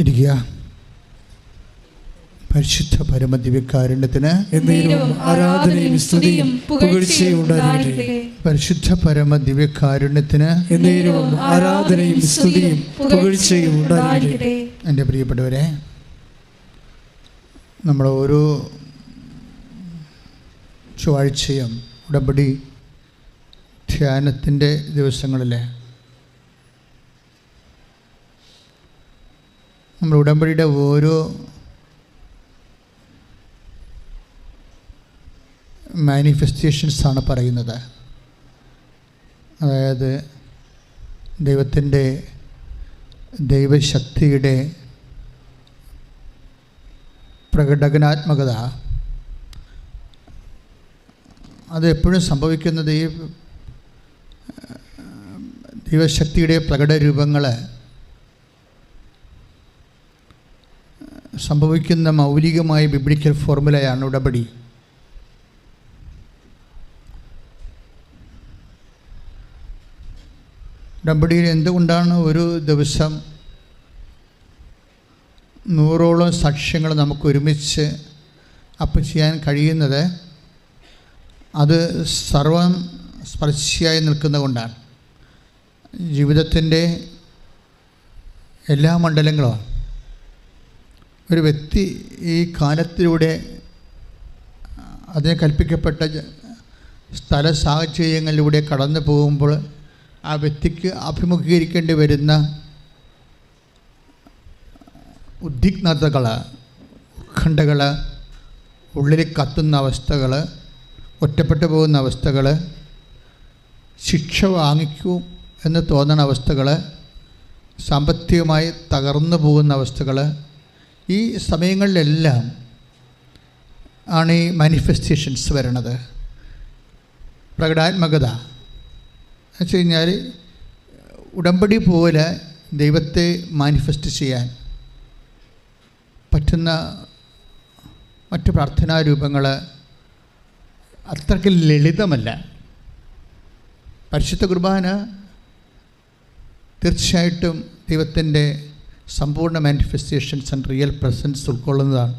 ഇരിക്കുക. പരിശുദ്ധ പരമദിവ്യകാരുണ്യത്തിന് ആരാധനയും സ്തുതിയും പുകഴ്ചയും ഉണ്ടായിരിക്കട്ടെ. പരിശുദ്ധ പരമദിവ്യകാരുണ്യത്തിന് ആരാധനയും സ്തുതിയും പുകഴ്ചയും ഉണ്ടായിരിക്കട്ടെ. എൻ്റെ പ്രിയപ്പെട്ടവരെ, നമ്മൾ ഓരോ ചൊവ്വാഴ്ചയും ഉടമ്പടി ധ്യാനത്തിൻ്റെ ദിവസങ്ങളിൽ നമ്മൾ ഉടമ്പടിയുടെ ഓരോ മാനിഫെസ്റ്റേഷൻസാണ് പറയുന്നത്. അതായത് ദൈവത്തിൻ്റെ ദൈവശക്തിയുടെ പ്രകടനാത്മകത അത് എപ്പോഴും സംഭവിക്കുന്നത് ഈ ദൈവശക്തിയുടെ പ്രകടരൂപങ്ങൾ സംഭവിക്കുന്ന മൗലികമായ ബിബ്ലിക്കൽ ഫോർമുലയാണ് ഉടമ്പടി. ഉടമ്പടിയിൽ എന്തുകൊണ്ടാണ് ഒരു ദിവസം 100ഓളം സാക്ഷ്യങ്ങൾ നമുക്ക് ഒരുമിച്ച് ചെയ്യാൻ കഴിയുന്നത്? അത് സർവം സ്പർശിയായി നിൽക്കുന്നതുകൊണ്ടാണ്. ജീവിതത്തിൻ്റെ എല്ലാ മണ്ഡലങ്ങളും ഒരു വ്യക്തി ഈ കാലത്തിലൂടെ അതിന് കൽപ്പിക്കപ്പെട്ട സ്ഥല സാഹചര്യങ്ങളിലൂടെ കടന്നു പോകുമ്പോൾ ആ വ്യക്തിക്ക് അഭിമുഖീകരിക്കേണ്ടി വരുന്ന ഉദ്വിഗ്നതകൾ, ഉത്കണ്ഠകൾ, ഉള്ളിൽ കത്തുന്ന അവസ്ഥകൾ, ഒറ്റപ്പെട്ടു പോകുന്ന അവസ്ഥകൾ, ശിക്ഷ വാങ്ങിക്കൂ എന്ന് തോന്നുന്ന അവസ്ഥകൾ, സാമ്പത്തികമായി തകർന്നു പോകുന്ന അവസ്ഥകൾ, ഈ സമയങ്ങളിലെല്ലാം ആണ് ഈ മാനിഫെസ്റ്റേഷൻസ് വരണത്. പ്രകടാത്മകത എന്ന് വെച്ച് കഴിഞ്ഞാൽ ഉടമ്പടി പോലെ ദൈവത്തെ മാനിഫെസ്റ്റ് ചെയ്യാൻ പറ്റുന്ന മറ്റ് പ്രാർത്ഥനാരൂപങ്ങൾ അത്രയ്ക്ക് ലളിതമല്ല. പരിശുദ്ധ കുർബാന തീർച്ചയായിട്ടും ദൈവത്തിൻ്റെ സമ്പൂർണ്ണ മാനിഫെസ്റ്റേഷൻസ് ആൻഡ് റിയൽ പ്രസൻസ് ഉൾക്കൊള്ളുന്നതാണ്.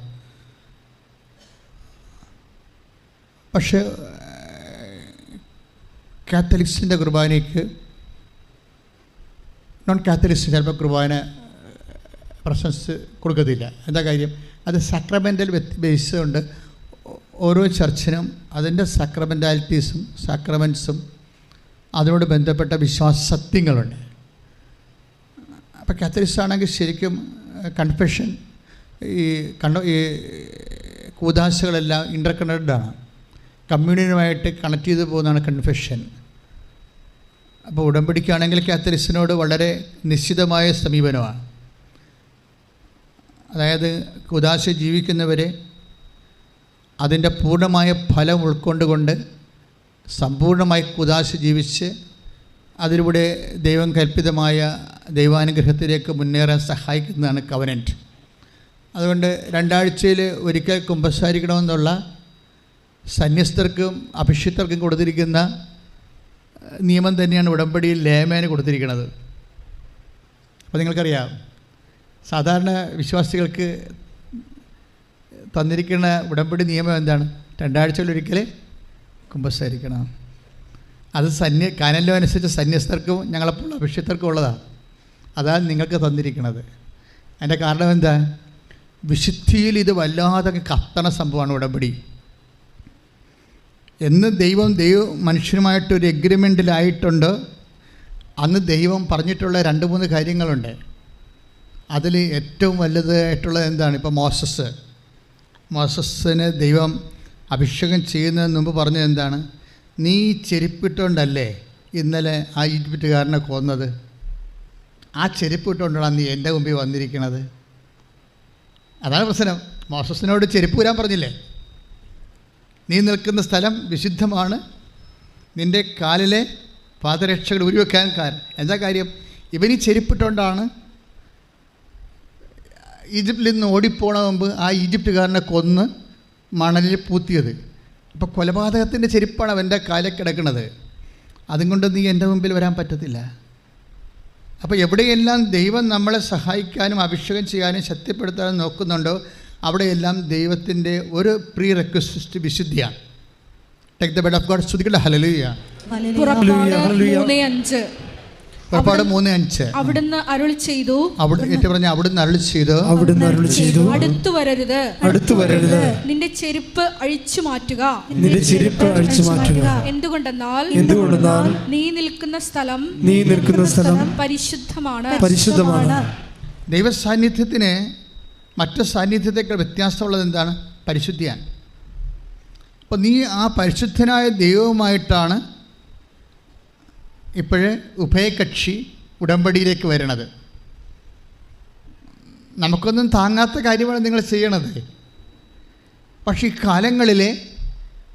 പക്ഷേ കാത്തലിക്സിൻ്റെ കുർബാനയ്ക്ക് നോൺ കാത്തലിക്സ് ചിലപ്പോൾ കുർബാന പ്രസൻസ് കൊടുക്കത്തില്ല. എന്താ കാര്യം? അത് സാക്രമെൻ്റൽ ബേസ് കൊണ്ട് ഓരോ ചർച്ചിനും അതിൻ്റെ സാക്രമെൻറ്റാലിറ്റീസും സാക്രമെൻറ്റ്സും അതിനോട് ബന്ധപ്പെട്ട വിശ്വാസസത്യങ്ങളുണ്ട്. അപ്പോൾ കാത്തലിക്സ് ആണെങ്കിൽ ശരിക്കും കൺഫെഷൻ ഈ കൂദാശകളെല്ലാം ഇൻ്റർ കണക്റ്റഡാണ്. കമ്മ്യൂണിയനുമായിട്ട് കണക്ട് ചെയ്ത് പോകുന്നതാണ് കൺഫെഷൻ. അപ്പോൾ ഉടമ്പടിക്കാണെങ്കിൽ കാത്തലിക്സിനോട് വളരെ നിശ്ചിതമായ സമീപനമാണ്. അതായത് കൂദാശ ജീവിക്കുന്നവരെ അതിൻ്റെ പൂർണ്ണമായ ഫലം ഉൾക്കൊണ്ടുകൊണ്ട് സമ്പൂർണ്ണമായി കൂദാശ ജീവിച്ച് അതിലൂടെ ദൈവം കൽപ്പിതമായ ദൈവാനുഗ്രഹത്തിലേക്ക് മുന്നേറാൻ സഹായിക്കുന്നതാണ് കവനൻറ്റ്. അതുകൊണ്ട് 2 ആഴ്ചയിൽ ഒരിക്കൽ കുമ്പസാരിക്കണമെന്നുള്ള സന്യസ്തർക്കും അഭിഷിക്തർക്കും കൊടുത്തിരിക്കുന്ന നിയമം തന്നെയാണ് ഉടമ്പടിയിൽ ലേമേന് കൊടുത്തിരിക്കുന്നത്. അപ്പോൾ നിങ്ങൾക്കറിയാം, സാധാരണ വിശ്വാസികൾക്ക് തന്നിരിക്കുന്ന ഉടമ്പടി നിയമം എന്താണ്? 2 ആഴ്ചയിലൊരിക്കൽ കുമ്പസാരിക്കണം. അത് കാനല്ലോ അനുസരിച്ച് സന്യസ്തർക്കും ഞങ്ങളെപ്പോഴുള്ള അഭിഷിക്തർക്കും ഉള്ളതാണ്. അതാണ് നിങ്ങൾക്ക് തന്നിരിക്കുന്നത്. അതിൻ്റെ കാരണം എന്താ? വിശുദ്ധിയിൽ ഇത് വല്ലാതെ കത്തണ സംഭവമാണ് ഉടമ്പടി. എന്ന് ദൈവം മനുഷ്യനുമായിട്ടൊരു എഗ്രിമെൻറ്റിലായിട്ടുണ്ട്. അന്ന് ദൈവം പറഞ്ഞിട്ടുള്ള 2-3 കാര്യങ്ങളുണ്ട്. അതിൽ ഏറ്റവും വലുതായിട്ടുള്ളത് എന്താണ്? ഇപ്പോൾ മോസസിന് ദൈവം അഭിഷേകം ചെയ്യുന്നതിന് മുമ്പ് പറഞ്ഞത് എന്താണ്? നീ ചെരുപ്പിട്ടുകൊണ്ടല്ലേ ഇന്നലെ ആ ഈജിപ്തുകാരനെ കൊന്നത്? ആ ചെരുപ്പിട്ടുകൊണ്ടാണ് നീ എൻ്റെ മുമ്പിൽ വന്നിരിക്കുന്നത്. അതാണ് പ്രശ്നം. മോസസിനോട് ചെരുപ്പ് വരാൻ പറഞ്ഞില്ലേ? നീ നിൽക്കുന്ന സ്ഥലം വിശുദ്ധമാണ്, നിൻ്റെ കാലിലെ പാദരക്ഷകൾ ഉരുവെക്കാൻ കാരണം. എന്താ കാര്യം? ഇവനീ ചെരുപ്പിട്ടുകൊണ്ടാണ് ഈജിപ്തിൽ നിന്ന് ഓടിപ്പോണ മുമ്പ് ആ ഈജിപ്തുകാരനെ കൊന്ന് മണലിൽ പൂത്തിയത്. അപ്പോൾ കൊലപാതകത്തിൻ്റെ ചെരുപ്പാണ് അവൻ്റെ കാലിൽ കിടക്കുന്നത്. അതുകൊണ്ട് നീ എൻ്റെ മുമ്പിൽ വരാൻ പറ്റത്തില്ല. അപ്പോൾ എവിടെയെല്ലാം ദൈവം നമ്മളെ സഹായിക്കാനും അഭിഷേകം ചെയ്യാനും ശക്തിപ്പെടുത്താനും നോക്കുന്നുണ്ടോ അവിടെയെല്ലാം ദൈവത്തിൻ്റെ ഒരു പ്രീ റെക്വസ്റ്റ് വിശുദ്ധിയാണ്. Take the bed of God. സ്തുതിക്കട്ടെ. ഹല്ലേലൂയ. പുറപ്പാട് 3:5 അവിടുന്ന് അരുളി ചെയ്തു, അവിടുന്ന് അരുളി ചെയ്തു, അടുത്തു വരരുത്, നിന്റെ ചെരുപ്പ് അഴിച്ചു മാറ്റുക. എന്തുകൊണ്ടെന്നാൽ നീ നിൽക്കുന്ന സ്ഥലം പരിശുദ്ധമാണ്. ദൈവ സാന്നിധ്യത്തിന് മറ്റു സാന്നിധ്യത്തേക്കാൾ വ്യത്യാസമുള്ളത് എന്താണ്? പരിശുദ്ധിയാണ്. അപ്പോൾ നീ ആ പരിശുദ്ധനായ ദൈവവുമായിട്ടാണ് ഇപ്പോഴേ ഉഭയകക്ഷി ഉടമ്പടിയിലേക്ക് വരണത്. നമുക്കൊന്നും താങ്ങാത്ത കാര്യമാണ് നിങ്ങൾ ചെയ്യണത്. പക്ഷേ ഈ കാലങ്ങളിൽ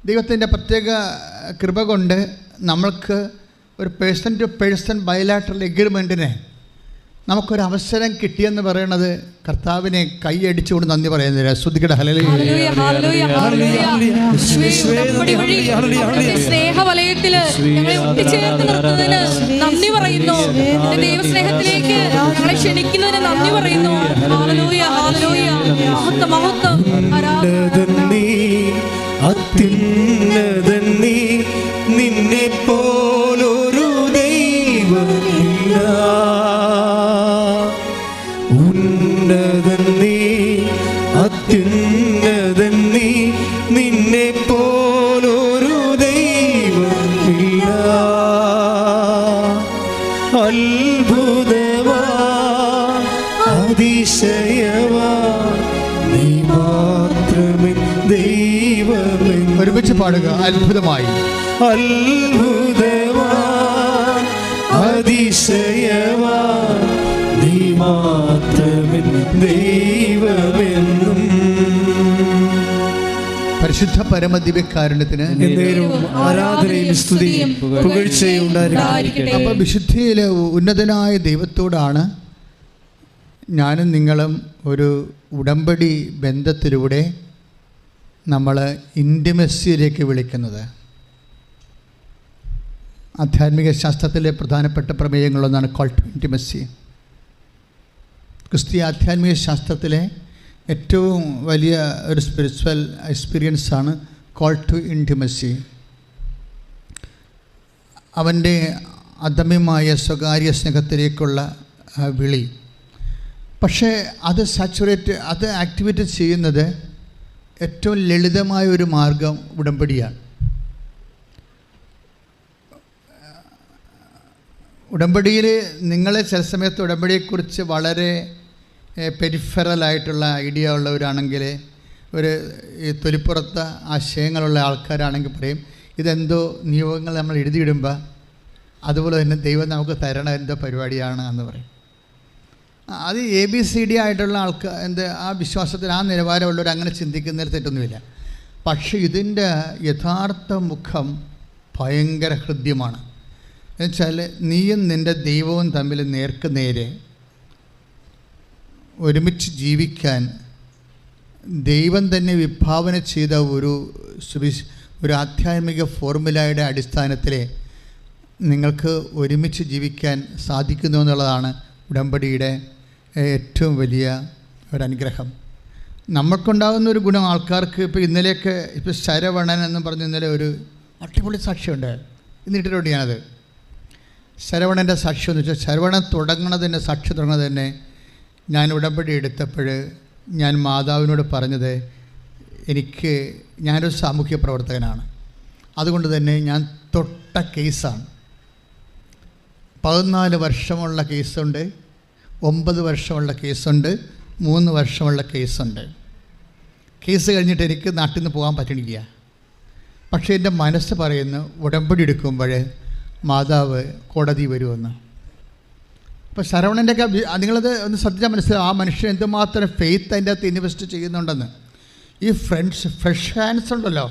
ദൈവത്തിൻ്റെ പ്രത്യേക കൃപ കൊണ്ട് നമ്മൾക്ക് ഒരു പേഴ്സൺ ടു പേഴ്സൺ ബയലാറ്ററൽ എഗ്രിമെൻറ്റിന് നമുക്കൊരവസരം കിട്ടിയെന്ന് പറയണത് കർത്താവിനെ കൈയടിച്ചുകൊണ്ട് നന്ദി പറയുന്നില്ല. ശ്രുതിക്കട്ടെ. ഹല്ലേലൂയ. സ്നേഹവലയത്തിൽ ഞങ്ങളെ ഒട്ടിച്ചേർത്ത് നിർത്തുന്നതിന് നന്ദി പറയുന്നു. ദൈവസ്നേഹത്തിലേക്ക് ഞങ്ങളെ ക്ഷണിക്കുന്നതിന് നന്ദി പറയുന്നു. Hallelujah, hallelujah. മഹത്വം, മഹത്വം. അത്യുന്നതൻ നീ, നിന്നെ പോലൊരു ദൈവമില്ല. ഉന്നതൻ നീ, അത്യുന്നതൻ നീ, നിന്നെ പോലൊരു ദൈവമില്ല. അത്ഭുതമാ, അതിശയമാ, നീ മാത്രമേ ദൈവമേ. ഒരുമിച്ച് പാടുക. അത്ഭുതമായി, അത്ഭുതമാ, അതിശയമാ, നീ മാത്രമേ ദൈവമെന്നും. പരിശുദ്ധ പരമദിവ്യകാരുണ്യത്തിന് ആരാധനയും സ്തുതിയും പുകഴ്ചയും ഉണ്ടായിരിക്കട്ടെ. അപ്പോൾ വിശുദ്ധിയിലെ ഉന്നതനായ ദൈവത്തോടാണ് ഞാനും നിങ്ങളും ഒരു ഉടമ്പടി ബന്ധത്തിലൂടെ നമ്മൾ ഇൻറ്റിമസിയിലേക്ക് വിളിക്കുന്നത്. ആധ്യാത്മിക ശാസ്ത്രത്തിലെ പ്രധാനപ്പെട്ട പ്രമേയങ്ങളൊന്നാണ് കോൾ ടു ഇൻറ്റിമസി. ക്രിസ്തീയ ആധ്യാത്മിക ശാസ്ത്രത്തിലെ ഏറ്റവും വലിയ ഒരു സ്പിരിച്വൽ എക്സ്പീരിയൻസാണ് കോൾ ടു ഇൻറ്റിമസി. അവൻ്റെ അദമ്യമായ സ്വകാര്യ സ്നേഹത്തിലേക്കുള്ള വിളി. പക്ഷേ അത് ആക്ടിവേറ്റ് ചെയ്യുന്നത് ഏറ്റവും ലളിതമായ ഒരു മാർഗം ഉടമ്പടിയാണ്. ഉടമ്പടിയിൽ നിങ്ങൾ ചില സമയത്ത് ഉടമ്പടിയെക്കുറിച്ച് വളരെ പെരിഫറലായിട്ടുള്ള ഐഡിയ ഉള്ളവരാണെങ്കിൽ, ഒരു തൊലിപ്പുറത്ത് ആശയങ്ങളുള്ള ആൾക്കാരാണെങ്കിൽ പറയും ഇതെന്തോ നിയമങ്ങൾ നമ്മൾ എഴുതിയിടുമ്പോൾ അതുപോലെ തന്നെ ദൈവം നമുക്ക് തരണ എന്തോ പരിപാടിയാണ് എന്ന് പറയും. അത് ABCD ആയിട്ടുള്ള ആൾക്കാർ ആ വിശ്വാസത്തിൽ ആ നിലവാരമുള്ളവർ അങ്ങനെ ചിന്തിക്കുന്നതിൽ തെറ്റൊന്നുമില്ല. പക്ഷേ ഇതിൻ്റെ യഥാർത്ഥ മുഖം ഭയങ്കര ഹൃദ്യമാണ്. എന്നുവെച്ചാൽ നീയും നിൻ്റെ ദൈവവും തമ്മിൽ നേർക്ക് നേരെ ഒരുമിച്ച് ജീവിക്കാൻ ദൈവം തന്നെ വിഭാവന ചെയ്ത ഒരു ആധ്യാത്മിക ഫോർമുലയുടെ അടിസ്ഥാനത്തിൽ നിങ്ങൾക്ക് ഒരുമിച്ച് ജീവിക്കാൻ സാധിക്കുന്നു എന്നുള്ളതാണ് ഉടമ്പടിയുടെ ഏറ്റവും വലിയ ഒരനുഗ്രഹം. നമ്മൾക്കുണ്ടാകുന്ന ഒരു ഗുണം ആൾക്കാർക്ക് ഇപ്പോൾ ശരവണൻ എന്നും പറഞ്ഞ് ഇന്നലെ ഒരു അടിപൊളി സാക്ഷ്യമുണ്ട്. ഇന്നിട്ടിട്ടുണ്ട് ഞാനത്. ശരവണൻ്റെ സാക്ഷ്യം എന്ന് വെച്ചാൽ ശരവണൻ തുടങ്ങണതിൻ്റെ സാക്ഷ്യം തുടങ്ങുന്നത് തന്നെ ഞാൻ ഉടമ്പടി എടുത്തപ്പോൾ ഞാൻ മാതാവിനോട് പറഞ്ഞത് ഞാനൊരു സാമൂഹ്യ പ്രവർത്തകനാണ്, അതുകൊണ്ട് തന്നെ ഞാൻ തൊട്ട കേസാണ്. 14 വർഷമുള്ള കേസുണ്ട്, 9 വർഷമുള്ള കേസുണ്ട്, 3 വർഷമുള്ള കേസുണ്ട്. കേസ് കഴിഞ്ഞിട്ട് എനിക്ക് നാട്ടിൽ നിന്ന് പോകാൻ പറ്റണില്ല. പക്ഷേ എൻ്റെ മനസ്സ് പറയുന്നു ഉടമ്പടി എടുക്കുമ്പോൾ മാതാവ് കോടതി വരുമെന്ന്. അപ്പോൾ ശരവണൻ്റെയൊക്കെ നിങ്ങളത് ഒന്ന് ശ്രദ്ധിച്ചാൽ മനസ്സിലാവും ആ മനുഷ്യൻ എന്തുമാത്രം ഫെയ്ത്ത് അതിൻ്റെ അകത്ത് ഇൻവെസ്റ്റ് ചെയ്യുന്നുണ്ടെന്ന്. ഈ ഫ്രഷ് ഹാൻഡ്സ് ഉണ്ടല്ലോ,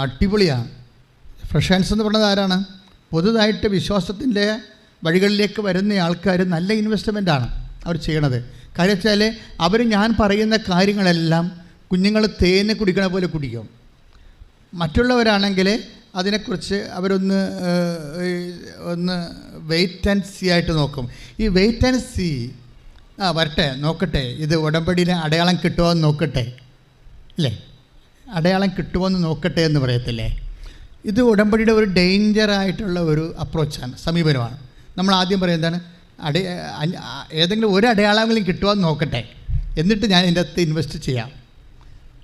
അടിപൊളിയാണ്. ഫ്രഷ് ഹാൻഡ്സ് എന്ന് പറയുന്നത് ആരാണ്? പുതുതായിട്ട് വിശ്വാസത്തിൻ്റെ വഴികളിലേക്ക് വരുന്ന ആൾക്കാർ നല്ല ഇൻവെസ്റ്റ്മെൻറ്റാണ് അവർ ചെയ്യണത്. കാര്യം വെച്ചാൽ അവർ ഞാൻ പറയുന്ന കാര്യങ്ങളെല്ലാം കുഞ്ഞുങ്ങൾ തേന് കുടിക്കണ പോലെ കുടിക്കും. മറ്റുള്ളവരാണെങ്കിൽ അതിനെക്കുറിച്ച് അവരൊന്ന് ഒന്ന് വെയിറ്റ് ആൻഡ് സീ ആയിട്ട് നോക്കും. ഈ വെയിറ്റ് ആൻഡ് സീ വരട്ടെ, നോക്കട്ടെ, ഇത് ഉടമ്പടിയിൽ അടയാളം കിട്ടുമോ എന്ന് നോക്കട്ടെ, അല്ലേ? അടയാളം കിട്ടുമോ എന്ന് നോക്കട്ടെ എന്ന് പറയത്തില്ലേ? ഇത് ഉടമ്പടിയുടെ ഒരു ഡേഞ്ചറായിട്ടുള്ള ഒരു അപ്രോച്ചാണ്, സമീപനമാണ്. നമ്മൾ ആദ്യം പറയും എന്താണ്, ഏതെങ്കിലും ഒരു അടയാളമെങ്കിലും കിട്ടുമോ എന്ന് നോക്കട്ടെ, എന്നിട്ട് ഞാൻ ഇതിൻ്റെ അകത്ത് ഇൻവെസ്റ്റ് ചെയ്യാം.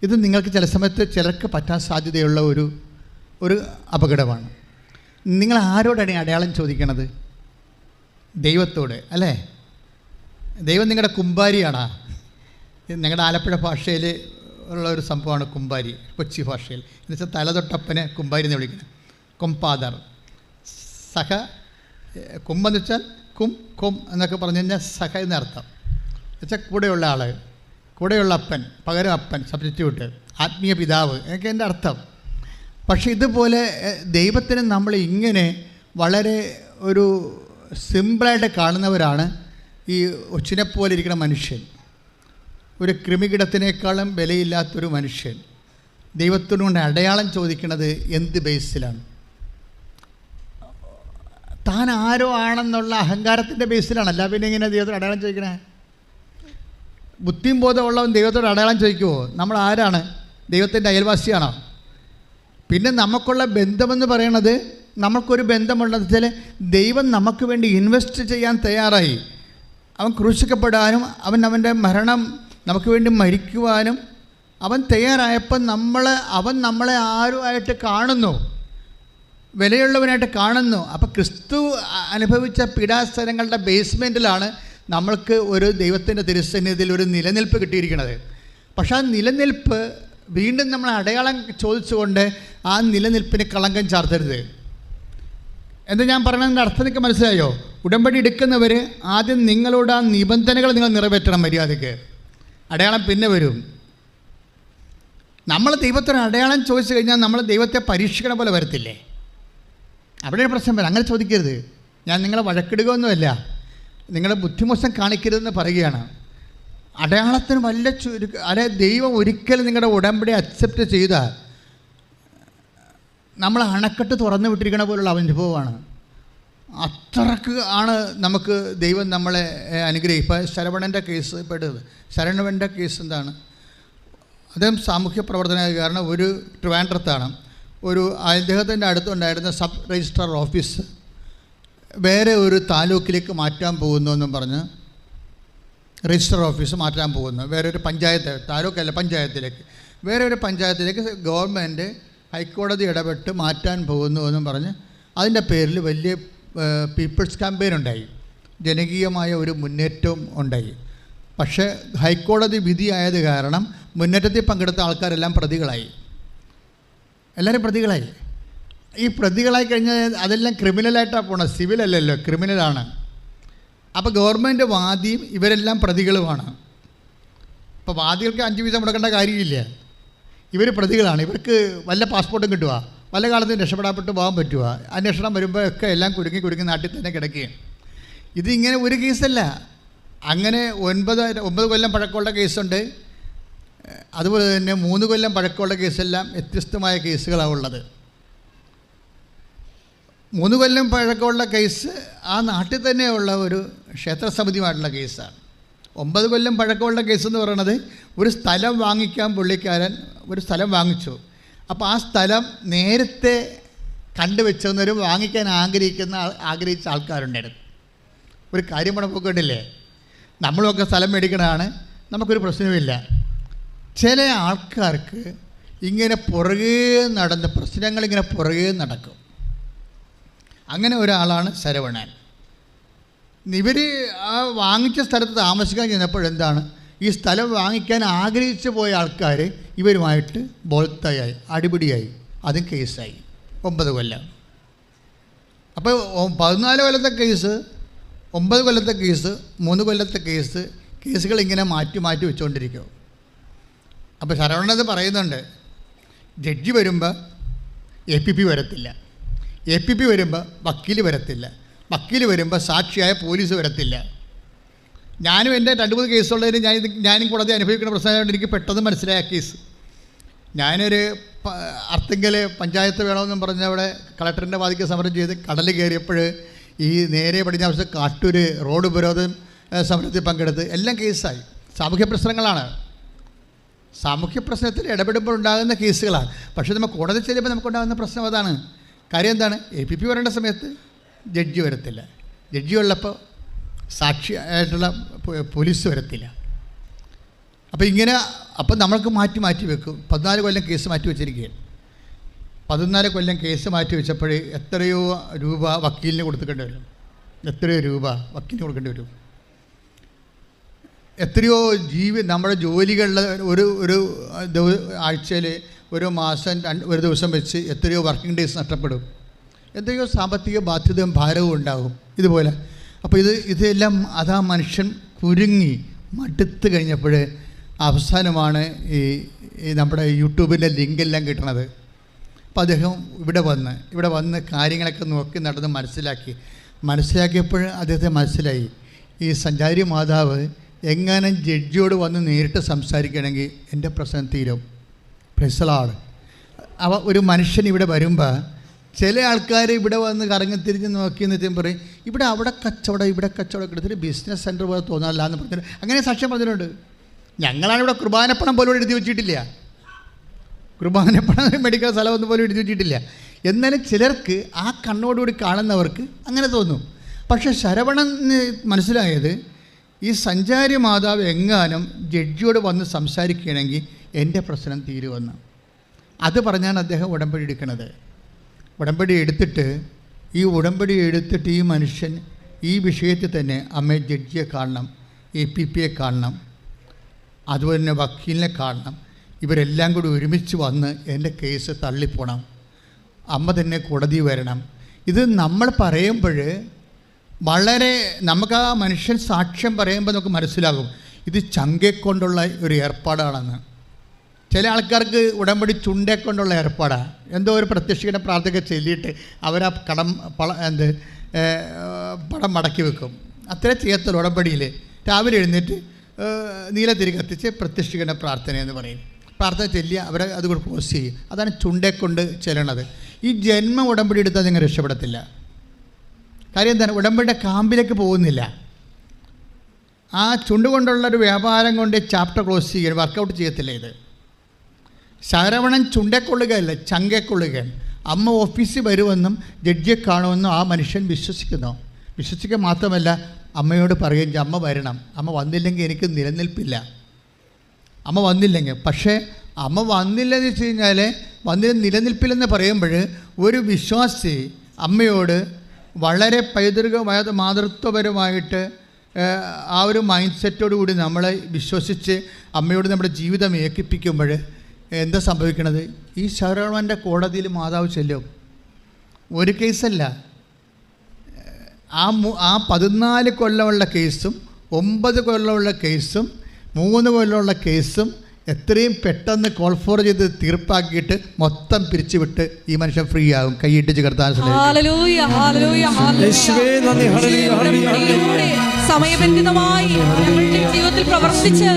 ഇത് നിങ്ങൾക്ക് ചില സമയത്ത് ചിലർക്ക് പറ്റാൻ സാധ്യതയുള്ള ഒരു അപകടമാണ്. നിങ്ങൾ ആരോടാണ് ഈ അടയാളം ചോദിക്കണത്? ദൈവത്തോട് അല്ലേ? ദൈവം നിങ്ങളുടെ കുമ്പാരിയാണോ? നിങ്ങളുടെ ആലപ്പുഴ ഭാഷയിൽ ഉള്ള ഒരു സംഭവമാണ് കുമ്പാരി, കൊച്ചി ഭാഷയിൽ. എന്നുവെച്ചാൽ തലതൊട്ടപ്പനെ കുമ്പാരി എന്ന് വിളിക്കുന്നത്. കൊമ്പാദർ സഹ, കുമ്പെന്ന് വെച്ചാൽ കും എന്നൊക്കെ പറഞ്ഞു കഴിഞ്ഞാൽ സഹ എന്നർത്ഥം. എന്നുവെച്ചാൽ കൂടെയുള്ള ആൾ, കൂടെയുള്ള അപ്പൻ, പകരം അപ്പൻ, സബ്സ്റ്റിറ്റ്യൂട്ട്, ആത്മീയ പിതാവ് എന്നൊക്കെ എൻ്റെ അർത്ഥം. പക്ഷേ ഇതുപോലെ ദൈവത്തിന് നമ്മൾ ഇങ്ങനെ വളരെ ഒരു സിമ്പിളായിട്ട് കാണുന്നവരാണ് ഈ ഒച്ചിനെപ്പോലെ ഇരിക്കുന്ന മനുഷ്യൻ. ഒരു കൃമികിടത്തിനേക്കാളും വിലയില്ലാത്തൊരു മനുഷ്യൻ ദൈവത്തിനോട് അടയാളം ചോദിക്കുന്നത് എന്ത് ബേസിലാണ്? താൻ ആരോ ആണെന്നുള്ള അഹങ്കാരത്തിൻ്റെ ബേസിലാണ്. അല്ല പിന്നെ ഇങ്ങനെ ദൈവത്തോട് അടയാളം ചോദിക്കണേ? ബുദ്ധിയും ബോധമുള്ളവൻ ദൈവത്തോട് അടയാളം ചോദിക്കുമോ? നമ്മൾ ആരാണ്? ദൈവത്തിൻ്റെ അയൽവാസിയാണോ? പിന്നെ നമുക്കുള്ള ബന്ധമെന്ന് പറയണത്, നമുക്കൊരു ബന്ധമുള്ളത് വെച്ചാൽ ദൈവം നമുക്ക് വേണ്ടി ഇൻവെസ്റ്റ് ചെയ്യാൻ തയ്യാറായി. അവൻ ക്രൂശിക്കപ്പെടാനും അവൻ്റെ മരണം നമുക്ക് വേണ്ടി മരിക്കുവാനും അവൻ തയ്യാറായപ്പോൾ അവൻ നമ്മളെ ആരുമായിട്ട് കാണുന്നു, വിലയുള്ളവനായിട്ട് കാണുന്നു. അപ്പോൾ ക്രിസ്തു അനുഭവിച്ച പീഡാസനങ്ങളുടെ ബേസ്മെൻറ്റിലാണ് നമ്മൾക്ക് ഒരു ദൈവത്തിൻ്റെ തിരുസന്നിധിയിൽ ഒരു നിലനിൽപ്പ് കിട്ടിയിരിക്കുന്നത്. പക്ഷേ ആ നിലനിൽപ്പ് വീണ്ടും നമ്മൾ അടയാളം ചോദിച്ചുകൊണ്ട് ആ നിലനിൽപ്പിന് കളങ്കം ചാർത്തരുത്. എന്താ ഞാൻ പറഞ്ഞതിൻ്റെ അർത്ഥം നിങ്ങൾക്ക് മനസ്സിലായോ? ഉടമ്പടി എടുക്കുന്നവർ ആദ്യം നിങ്ങളോട് ആ നിബന്ധനകൾ നിങ്ങൾ നിറവേറ്റണം മര്യാദയ്ക്ക്. അടയാളം പിന്നെ വരും. നമ്മൾ ദൈവത്തിന് അടയാളം ചോദിച്ചു കഴിഞ്ഞാൽ നമ്മൾ ദൈവത്തെ പരീക്ഷിക്കണ പോലെ വരത്തില്ലേ? അവിടെ പ്രശ്നം വരും. അങ്ങനെ ചോദിക്കരുത്. ഞാൻ നിങ്ങളെ വഴക്കിടുകയൊന്നുമല്ല, നിങ്ങളുടെ ബുദ്ധിമോശം കാണിക്കരുതെന്ന് പറയുകയാണ്. അടയാളത്തിന് വല്ല ദൈവം ഒരിക്കലും നിങ്ങളുടെ ഉടമ്പടി അക്സെപ്റ്റ് ചെയ്താൽ നമ്മൾ അണക്കെട്ട് തുറന്നു വിട്ടിരിക്കണ പോലുള്ള അനുഭവമാണ്. അത്രക്ക് ആണ് നമുക്ക് ദൈവം നമ്മളെ അനുഗ്രഹിക്കും. ഇപ്പോൾ ശരവണൻ്റെ കേസ് പെട്ടത്, ശരവണൻ്റെ കേസ് എന്താണ്? അദ്ദേഹം സാമൂഹ്യ പ്രവർത്തനകാരന് ഒരു ട്രിവാൻഡ്രത്താണ്. ഒരു അദ്ദേഹത്തിൻ്റെ അടുത്തുണ്ടായിരുന്ന സബ് രജിസ്ട്രാർ ഓഫീസ് വേറെ ഒരു താലൂക്കിലേക്ക് മാറ്റാൻ പോകുന്നു എന്നും പറഞ്ഞ് രജിസ്റ്റർ ഓഫീസ് മാറ്റാൻ പോകുന്നു. വേറെ ഒരു പഞ്ചായത്ത്, താലൂക്കല്ല പഞ്ചായത്തിലേക്ക്, വേറെ ഒരു പഞ്ചായത്തിലേക്ക് ഗവൺമെൻറ് ഹൈക്കോടതി ഇടപെട്ട് മാറ്റാൻ പോകുന്നു എന്നും പറഞ്ഞ് അതിൻ്റെ പേരിൽ വലിയ പീപ്പിൾസ് ക്യാമ്പയിൻ ഉണ്ടായി, ജനകീയമായ ഒരു മുന്നേറ്റവും ഉണ്ടായി. പക്ഷേ ഹൈക്കോടതി വിധിയായത് കാരണം മുന്നേറ്റത്തിൽ പങ്കെടുത്ത ആൾക്കാരെല്ലാം പ്രതികളായി, എല്ലാവരും പ്രതികളായി. ഈ പ്രതികളായി കഴിഞ്ഞാൽ അതെല്ലാം ക്രിമിനലായിട്ടാണ് പോണത്, സിവിലല്ലല്ലോ, ക്രിമിനലാണ്. അപ്പോൾ ഗവൺമെൻറ് വാദിയും ഇവരെല്ലാം പ്രതികളുമാണ്. ഇപ്പോൾ വാദികൾക്ക് 5 വീതം മുടക്കേണ്ട കാര്യമില്ല, ഇവർ പ്രതികളാണ്. ഇവർക്ക് വല്ല പാസ്പോർട്ടും കിട്ടുക, വല്ല കാലത്തും രക്ഷപ്പെടാപ്പെട്ട് പോകാൻ പറ്റുക, അന്വേഷണം വരുമ്പോൾ ഒക്കെ എല്ലാം കുരുങ്ങി നാട്ടിൽ തന്നെ കിടക്കുകയും. ഇതിങ്ങനെ ഒരു കേസല്ല, അങ്ങനെ 9 കൊല്ലം പഴക്കമുള്ള കേസുണ്ട്. അതുപോലെ തന്നെ 3 കൊല്ലം പഴക്കമുള്ള കേസെല്ലാം വ്യത്യസ്തമായ കേസുകളാണ് ഉള്ളത്. 3 കൊല്ലം പഴക്കമുള്ള കേസ് ആ നാട്ടിൽ തന്നെയുള്ള ഒരു ക്ഷേത്രസമിതിയുമായിട്ടുള്ള കേസാണ്. 9 കൊല്ലം പഴക്കമുള്ള കേസെന്ന് പറയുന്നത് ഒരു സ്ഥലം വാങ്ങിക്കാൻ പുള്ളിക്കാരൻ ഒരു സ്ഥലം വാങ്ങിച്ചു. അപ്പോൾ ആ സ്ഥലം നേരത്തെ കണ്ടുവെച്ചെന്നൊരു വാങ്ങിക്കാൻ ആഗ്രഹിച്ച ആൾക്കാരുണ്ടായിരുന്നു. ഒരു കാര്യം പണപ്പൊക്കിട്ടില്ലേ, നമ്മളൊക്കെ സ്ഥലം മേടിക്കണതാണ്, നമുക്കൊരു പ്രശ്നവുമില്ല. ചില ആൾക്കാർക്ക് ഇങ്ങനെ പുറകെ നടന്ന് പ്രശ്നങ്ങളിങ്ങനെ പുറകെ നടക്കും. അങ്ങനെ ഒരാളാണ് ശരവണൻ. ഇവർ ആ വാങ്ങിച്ച സ്ഥലത്ത് താമസിക്കാൻ ചെന്നപ്പോഴെന്താണ്, ഈ സ്ഥലം വാങ്ങിക്കാൻ ആഗ്രഹിച്ചു പോയ ആൾക്കാർ ഇവരുമായിട്ട് ബോൾത്തയായി, അടിപിടിയായി, അതും കേസായി 9 കൊല്ലം. അപ്പോൾ 14 കൊല്ലത്തെ കേസ്, 9 കൊല്ലത്തെ കേസ്, 3 കൊല്ലത്തെ കേസുകൾ ഇങ്ങനെ മാറ്റി വെച്ചുകൊണ്ടിരിക്കും. അപ്പോൾ ശരവണത് പറയുന്നുണ്ട്, ജഡ്ജി വരുമ്പോൾ APP വരത്തില്ല, APP വരുമ്പോൾ വക്കീൽ വരത്തില്ല, വക്കീൽ വരുമ്പോൾ സാക്ഷിയായ പോലീസ് വരത്തില്ല. ഞാനും എൻ്റെ 2-3 കേസുള്ളതിന് ഞാനും കോടതി അനുഭവിക്കുന്ന പ്രശ്നമായതുകൊണ്ട് എനിക്ക് പെട്ടെന്ന് മനസ്സിലായ കേസ്. ഞാനൊരു അർത്തിങ്കൽ പഞ്ചായത്ത് വേണമെന്നും പറഞ്ഞ് അവിടെ കളക്ടറിൻ്റെ വാതിക്ക് സമരം ചെയ്ത് കടൽ കയറിയപ്പോൾ ഈ നേരെ പടിഞ്ഞാറ് കാട്ടൂർ റോഡ് ഉപരോധം സമരത്തിൽ പങ്കെടുത്ത് എല്ലാം കേസായി. സാമൂഹ്യ പ്രശ്നങ്ങളാണ്, സാമൂഹ്യ പ്രശ്നത്തിൽ ഇടപെടുമ്പോൾ ഉണ്ടാകുന്ന കേസുകളാണ്. പക്ഷേ നമ്മൾ കോടതി ചെല്ലുമ്പോൾ നമുക്കുണ്ടാകുന്ന പ്രശ്നം അതാണ്. കാര്യം എന്താണ്? APP വരേണ്ട സമയത്ത് ജഡ്ജി വരത്തില്ല, ജഡ്ജി ഉള്ളപ്പോൾ സാക്ഷിയായിട്ടുള്ള പോലീസ് വരത്തില്ല. അപ്പോൾ നമ്മൾക്ക് മാറ്റി വെക്കും. 14 കൊല്ലം കേസ് മാറ്റി വെച്ചിരിക്കുകയാണ്. 14 കൊല്ലം കേസ് മാറ്റി വെച്ചപ്പോൾ എത്രയോ രൂപ വക്കീലിന് കൊടുക്കേണ്ടി വരും, എത്രയോ രൂപ വക്കീലിന് കൊടുക്കേണ്ടി വരും. എത്രയോ നമ്മുടെ ജോലികളിൽ ഒരു ആഴ്ചയിൽ ഒരു മാസം ഒരു ദിവസം വെച്ച് എത്രയോ വർക്കിംഗ് ഡേയ്സ് നഷ്ടപ്പെടും. എത്രയോ സാമ്പത്തിക ബാധ്യതയും ഭാരവും ഉണ്ടാകും ഇതുപോലെ. അപ്പോൾ ഇതെല്ലാം അതാ മനുഷ്യൻ കുരുങ്ങി മടുത്ത് കഴിഞ്ഞപ്പോൾ അവസാനമാണ് ഈ നമ്മുടെ യൂട്യൂബിൻ്റെ ലിങ്കെല്ലാം കിട്ടണത്. അപ്പോൾ അദ്ദേഹം ഇവിടെ വന്ന് കാര്യങ്ങളൊക്കെ നോക്കി നടന്ന് മനസ്സിലാക്കിയപ്പോൾ അദ്ദേഹത്തെ മനസ്സിലായി, ഈ സഞ്ചാരി മാതാവ് എങ്ങാനും ജഡ്ജിയോട് വന്ന് നേരിട്ട് സംസാരിക്കുകയാണെങ്കിൽ എൻ്റെ പ്രശ്നം തീരും. പ്രശ്നമാണ് ഒരു മനുഷ്യൻ ഇവിടെ വരുമ്പോൾ ചില ആൾക്കാർ ഇവിടെ വന്ന് കറങ്ങിത്തിരിഞ്ഞ് നോക്കി എന്നിട്ട് പറയും ഇവിടെ അവിടെ കച്ചവടം ഇവിടെ കച്ചവടം എടുത്തിട്ട് ബിസിനസ് സെൻറ്റർ പോലെ തോന്നാനില്ല എന്ന് പറഞ്ഞിട്ട് അങ്ങനെ സാക്ഷ്യം പറഞ്ഞിട്ടുണ്ട്. ഞങ്ങളാണ് ഇവിടെ കുർബാനപ്പണം പോലും എഴുതി വെച്ചിട്ടില്ല, കുർബാനപ്പണം മെഡിക്കൽ സ്ഥലമൊന്നും പോലും എഴുതി വെച്ചിട്ടില്ല. എന്നാലും ചിലർക്ക് ആ കണ്ണോടുകൂടി കാണുന്നവർക്ക് അങ്ങനെ തോന്നും. പക്ഷേ ശരവണന് മനസ്സിലായത് ഈ സഞ്ചാരി മാതാവ് എങ്ങാനും ജഡ്ജിയോട് വന്ന് സംസാരിക്കുകയാണെങ്കിൽ എൻ്റെ പ്രശ്നം തീരുമെന്ന്. അത് പറഞ്ഞാണ് അദ്ദേഹം ഉടമ്പടി എടുക്കുന്നത്. ഉടമ്പടി എടുത്തിട്ട് ഈ മനുഷ്യൻ ഈ വിഷയത്തിൽ തന്നെ അമ്മ ജഡ്ജിയെ കാണണം, APP കാണണം, അതുപോലെ തന്നെ വക്കീലിനെ കാണണം. ഇവരെല്ലാം കൂടി ഒരുമിച്ച് വന്ന് എൻ്റെ കേസ് തള്ളിപ്പോണം, അമ്മ തന്നെ കോടതി വരണം. ഇത് നമ്മൾ പറയുമ്പോൾ വളരെ നമുക്ക് ആ മനുഷ്യൻ സാക്ഷ്യം പറയുമ്പോൾ നമുക്ക് മനസ്സിലാകും ഇത് ചങ്കെക്കൊണ്ടുള്ള ഒരു ഏർപ്പാടാണെന്ന്. ചില ആൾക്കാർക്ക് ഉടമ്പടി ചുണ്ടേക്കൊണ്ടുള്ള ഏർപ്പാടാണ്. എന്തോ ഒരു പ്രത്യക്ഷയുടെ പ്രാർത്ഥന ചൊല്ലിയിട്ട് അവരാ പടം മടക്കി വെക്കും. അത്രേ ചെയ്യത്തുള്ളൂ ഉടമ്പടിയിൽ. രാവിലെ എഴുന്നേറ്റ് നീലത്തിരി കത്തിച്ച് പ്രത്യക്ഷയുടെ പ്രാർത്ഥന എന്ന് പറയും. പ്രാർത്ഥന ചൊല്ലിയ അവരെ അതുകൊണ്ട് പോസ്റ്റ് ചെയ്യും. അതാണ് ചുണ്ടേക്കൊണ്ട് ചെല്ലണത്. ഈ ജന്മ ഉടമ്പടി എടുത്താൽ നിങ്ങൾ രക്ഷപ്പെടത്തില്ല. കാര്യം എന്താണ്? ഉടമ്പടിയുടെ കാമ്പിലേക്ക് പോകുന്നില്ല. ആ ചുണ്ടുകൊണ്ടുള്ളൊരു വ്യാപാരം കൊണ്ട് ചാപ്റ്റർ ക്ലോസ് ചെയ്യുക, വർക്കൗട്ട് ചെയ്യത്തില്ല. ഇത് ശരവണൻ ചുണ്ടേക്കൊള്ളുകയല്ല, ചങ്കേക്കൊള്ളുകയാണ്. അമ്മ ഓഫീസിൽ വരുമെന്നും ജഡ്ജിയെ കാണുമെന്നും ആ മനുഷ്യൻ വിശ്വസിക്കുക മാത്രമല്ല അമ്മയോട് പറയുകയും അമ്മ വരണം, അമ്മ വന്നില്ലെങ്കിൽ എനിക്ക് നിലനിൽപ്പില്ല, അമ്മ വന്നില്ലെങ്കിൽ. പക്ഷേ അമ്മ വന്നില്ലെന്ന് വെച്ച് കഴിഞ്ഞാൽ നിലനിൽപ്പില്ലെന്ന് പറയുമ്പോൾ ഒരു വിശ്വാസി അമ്മയോട് വളരെ പൈതൃകമായ മാതൃത്വപരമായിട്ട് ആ ഒരു മൈൻഡ് സെറ്റോടു കൂടി നമ്മളെ വിശ്വസിച്ച് അമ്മയോട് നമ്മുടെ ജീവിതം ഏകിപ്പിക്കുമ്പോൾ എന്താ സംഭവിക്കണത്? ഈ ശരവണൻ്റെ കോടതിയിൽ മാതാവ് ചെല്ലും. ഒരു കേസല്ല, ആ 14 കൊല്ലമുള്ള കേസും 9 കൊല്ലമുള്ള കേസും 3 കൊല്ലമുള്ള കേസും എത്രയും പെട്ടെന്ന് കോൾ ഫോർ ചെയ്ത് തീർപ്പാക്കിയിട്ട് മൊത്തം പിരിച്ചുവിട്ട് ഈ മനുഷ്യൻ ഫ്രീ ആകും. കൈയിട്ടിച്ച് കർത്താൻ സമയബന്ധിതമായി ഞങ്ങളുടെ ജീവിതത്തിൽ പ്രവർത്തിച്ച്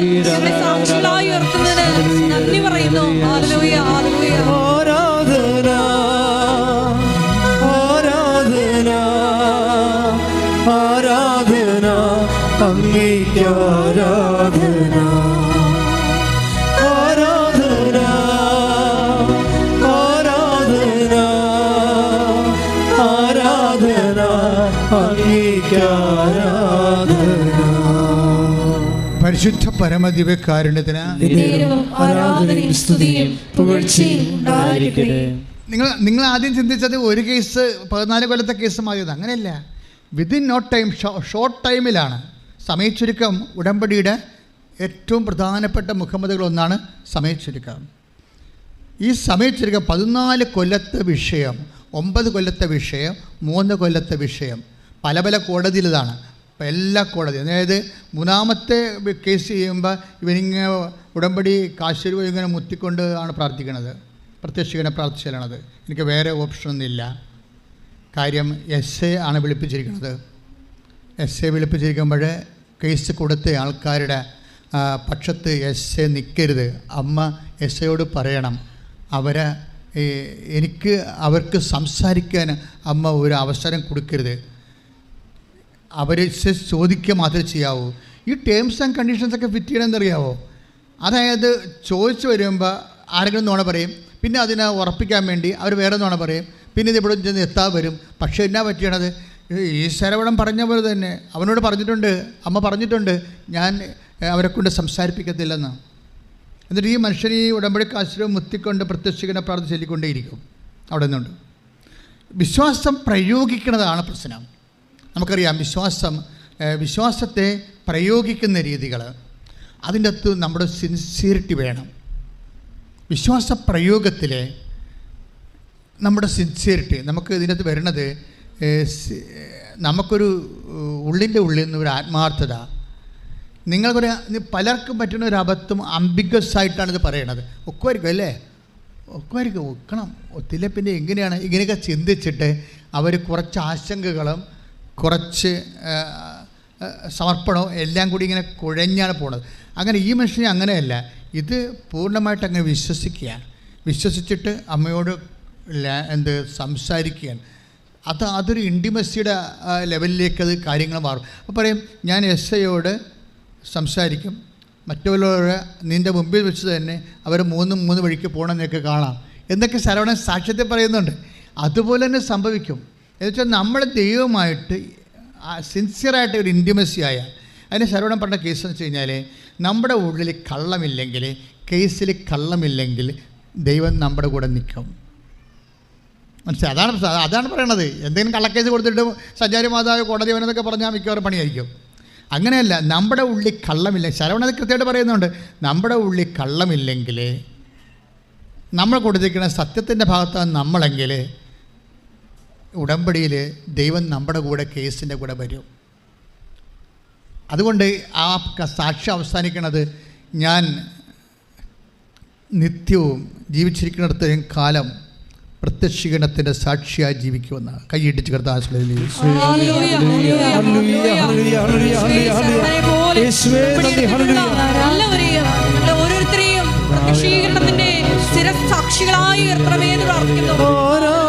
സാക്ഷികളായി ഉയർത്തുന്നതിന് നന്ദി പറയുന്നു. Hallelujah, hallelujah. ആരാധന, ആരാധന, ആരാധന, അങ്ങേക്ക് ആരാധന, ആരാധന, ആരാധന, ആരാധന, അങ്ങേക്ക് ആരാധന. പരിശുദ്ധ പരമദിവ്യകാരുണ്യത്തിന് ആരാധനയും സ്തുതിയും പുകഴ്ചയും ഉണ്ടായിരിക്കട്ടെ. നിങ്ങൾ ആദ്യം ചിന്തിച്ചത് ഒരു കേസ് 14 കൊല്ലത്തെ കേസ് മാറിയത്. അങ്ങനെയല്ല, വിതിൻ നോ ടൈം, ഷോർട്ട് ടൈമിലാണ്. സമയച്ചുരുക്കം ഉടമ്പടിയുടെ ഏറ്റവും പ്രധാനപ്പെട്ട മുഖമ്മതുകളൊന്നാണ് സമയച്ചുരുക്കം. ഈ സമയച്ചുരുക്കം 14 കൊല്ലത്തെ വിഷയം, 9 കൊല്ലത്തെ വിഷയം, 3 കൊല്ലത്തെ വിഷയം പല പല കോടതിയിലാണ്. അപ്പോൾ എല്ലാ കോടതി, അതായത് 3ാമത്തെ കേസ് ചെയ്യുമ്പോൾ ഇവനിങ്ങനെ ഉടമ്പടി കാശുരൂപ ഇങ്ങനെ മുത്തിക്കൊണ്ട് ആണ് പ്രാർത്ഥിക്കണത്, പ്രത്യക്ഷനെ പ്രാർത്ഥിച്ചാലണത്. എനിക്ക് വേറെ ഓപ്ഷനൊന്നുമില്ല. കാര്യം SA ആണ് വിളിപ്പിച്ചിരിക്കുന്നത്. SA വിളിപ്പിച്ചിരിക്കുമ്പോൾ കേസ് കൊടുത്ത ആൾക്കാരുടെ പക്ഷത്ത് SA നിൽക്കരുത്. അമ്മ എസ്ഐയോട് പറയണം, അവർക്ക് സംസാരിക്കാൻ അമ്മ ഒരു അവസരം കൊടുക്കരുത്, അവർ ചോദിക്കുക മാത്രമേ ചെയ്യാവൂ. ഈ ടേംസ് ആൻഡ് കണ്ടീഷൻസൊക്കെ ഫിറ്റ് ചെയ്യണമെന്നറിയാവോ? അതായത് ചോദിച്ചു വരുമ്പോൾ ആരെങ്കിലും നുണ പറയും, പിന്നെ അതിനെ ഉറപ്പിക്കാൻ വേണ്ടി അവർ വേറെ നുണ പറയും, പിന്നെ ഇത് ഇവിടെ ചെന്ന് എത്താൻ വരും. പക്ഷേ എന്നാ പറ്റിയണത്? ഈ ശരവണം പറഞ്ഞ പോലെ തന്നെ അവനോട് പറഞ്ഞിട്ടുണ്ട്, അമ്മ പറഞ്ഞിട്ടുണ്ട്, ഞാൻ അവരെ കൊണ്ട് സംസാരിപ്പിക്കത്തില്ലെന്ന്. എന്നിട്ട് ഈ മനുഷ്യൻ ഈ ഉടമ്പടി കാശിലും മുത്തിക്കൊണ്ട് പ്രത്യക്ഷിക്കുന്ന പ്രാർത്ഥന ചൊല്ലിക്കൊണ്ടേയിരിക്കും. അവിടെ നിന്നുണ്ട് വിശ്വാസം പ്രയോഗിക്കുന്നതാണ് പ്രശ്നം. നമുക്കറിയാം വിശ്വാസത്തെ പ്രയോഗിക്കുന്ന രീതികൾ, അതിൻ്റെ അകത്ത് നമ്മുടെ സിൻസിയറിറ്റി വേണം. വിശ്വാസ പ്രയോഗത്തിൽ നമ്മുടെ സിൻസിയറിറ്റി, നമുക്ക് ഇതിനകത്ത് വരുന്നത് നമുക്കൊരു ഉള്ളിൻ്റെ ഉള്ളിൽ നിന്ന് ഒരു ആത്മാർത്ഥത. നിങ്ങൾക്കൊരു പലർക്കും പറ്റുന്ന ഒരു അബദ്ധം അംബിഗസ് ആയിട്ടാണ് ഇത് പറയണത്. ഒക്കുമായിരിക്കും അല്ലേ? ഒക്കുമായിരിക്കും, ഒക്കണം. ഒത്തില്ല പിന്നെ എങ്ങനെയാണ് ഇങ്ങനെയൊക്കെ ചിന്തിച്ചിട്ട് അവർ കുറച്ച് ആശങ്കകളും കുറച്ച് സമർപ്പണവും എല്ലാം കൂടി ഇങ്ങനെ കുഴഞ്ഞാണ് പോണത്. അങ്ങനെ ഈ മനുഷ്യനെ അങ്ങനെയല്ല, ഇത് പൂർണ്ണമായിട്ട് അങ്ങനെ വിശ്വസിച്ചിട്ട് അമ്മയോട് സംസാരിക്കുകയാണ്. അതൊരു ഇൻറ്റിമസിയുടെ ലെവലിലേക്ക് അത് കാര്യങ്ങൾ മാറും. അപ്പോൾ പറയും, ഞാൻ എസ്ഐയോട് സംസാരിക്കും, മറ്റുള്ളവർ നിൻ്റെ മുമ്പിൽ വെച്ച് തന്നെ അവർ മൂന്ന് വഴിക്ക് പോകണമെന്നൊക്കെ കാണാം എന്നൊക്കെ ശരവണൻ സാക്ഷ്യത്തെ പറയുന്നുണ്ട്. അതുപോലെ തന്നെ സംഭവിക്കും. എന്നുവെച്ചാൽ നമ്മൾ ദൈവമായിട്ട് സിൻസിയറായിട്ട് ഒരു ഇൻറ്റിമസി ആയാൽ, അതിന് ശരവണൻ പറഞ്ഞ കേസ് എന്ന് വെച്ച് കഴിഞ്ഞാൽ, നമ്മുടെ ഉള്ളിൽ കള്ളമില്ലെങ്കിൽ, കേസിൽ കള്ളമില്ലെങ്കിൽ ദൈവം നമ്മുടെ കൂടെ നിൽക്കും. മനസ്സിലായി? അതാണ് പറയണത്. എന്തെങ്കിലും കള്ളക്കേസ് കൊടുത്തിട്ട് സഞ്ചാരി മാതാവ് കോടതി അവനെന്നൊക്കെ പറഞ്ഞാൽ മിക്കവാറും പണിയായിരിക്കും. അങ്ങനെയല്ല, നമ്മുടെ ഉള്ളിൽ കള്ളമില്ല. ശരവണത് കൃത്യമായിട്ട് പറയുന്നുണ്ട്, നമ്മുടെ ഉള്ളിൽ കള്ളമില്ലെങ്കിൽ, നമ്മൾ കൊടുത്തിരിക്കുന്ന സത്യത്തിൻ്റെ ഭാഗത്താണ് നമ്മളെങ്കിൽ, ഉടമ്പടിയിൽ ദൈവം നമ്മുടെ കൂടെ കേസിൻ്റെ കൂടെ വരും. അതുകൊണ്ട് ആ സാക്ഷ്യം അവസാനിക്കുന്നത്, ഞാൻ നിത്യവും ജീവിച്ചിരിക്കുന്നിടത്തോളം കാലം പ്രത്യക്ഷീകരണത്തിൻ്റെ സാക്ഷിയായി ജീവിക്കുമെന്ന് കൈയിട്ടിച്ച് ഓരോരുത്തരെയും സാക്ഷികളായി ഉയർത്തണമെന്ന് പ്രാർത്ഥിക്കുന്നു.